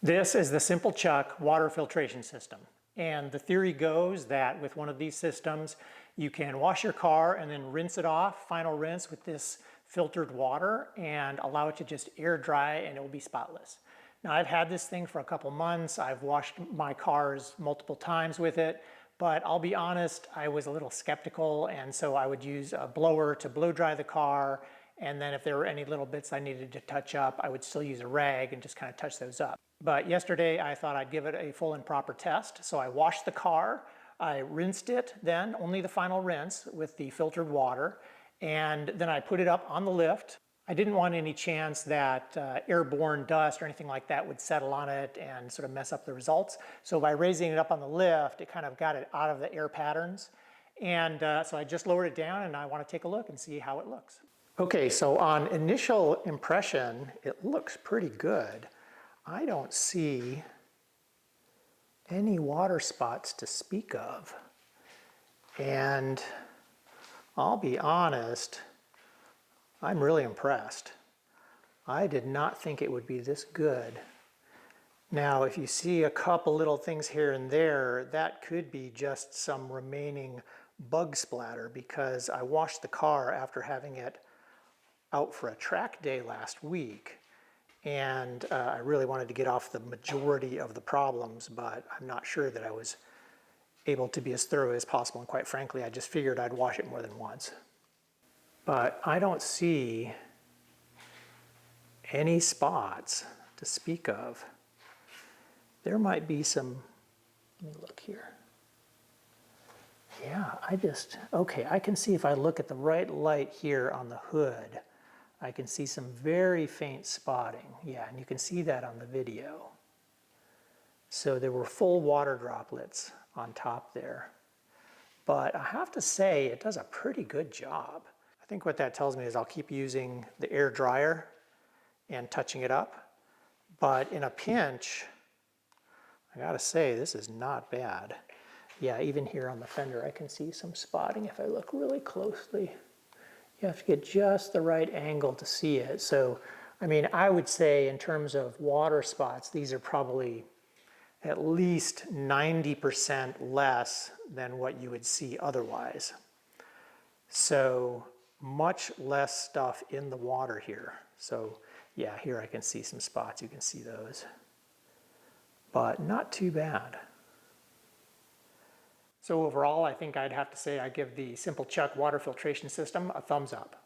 This is the Simple Chuck water filtration system. And the theory goes that with one of these systems, you can wash your car and then rinse it off, final rinse with this filtered water, and allow it to just air dry and it will be spotless. Now I've had this thing for a couple months. I've washed my cars multiple times with it, but I'll be honest, I was a little skeptical, and so I would use a blower to blow dry the car, and then if there were any little bits I needed to touch up, I would still use a rag and just kind of touch those up. But yesterday I thought I'd give it a full and proper test. So I washed the car, I rinsed it then, only the final rinse with the filtered water, and then I put it up on the lift. I didn't want any chance that airborne dust or anything like that would settle on it and sort of mess up the results. So by raising it up on the lift, it kind of got it out of the air patterns. And so I just lowered it down and I want to take a look and see how it looks. Okay, so on initial impression, it looks pretty good. I don't see any water spots to speak of. And I'll be honest, I'm really impressed. I did not think it would be this good. Now, if you see a couple little things here and there, that could be just some remaining bug splatter because I washed the car after having it out for a track day last week. And I really wanted to get off the majority of the problems, but I'm not sure that I was able to be as thorough as possible. And quite frankly, I just figured I'd wash it more than once. But I don't see any spots to speak of. There might be some, let me look here. Yeah, okay, I can see if I look at the right light here on the hood, I can see some very faint spotting. Yeah, and you can see that on the video. So there were full water droplets on top there. But I have to say, it does a pretty good job. I think what that tells me is I'll keep using the air dryer and touching it up. But in a pinch, I gotta say, this is not bad. Yeah, even here on the fender, I can see some spotting if I look really closely. You have to get just the right angle to see it. So, I mean, I would say in terms of water spots, these are probably at least 90% less than what you would see otherwise. So much less stuff in the water here. So yeah, here I can see some spots, you can see those. But not too bad. So overall, I think I'd have to say I give the Simple Chuck water filtration system a thumbs up.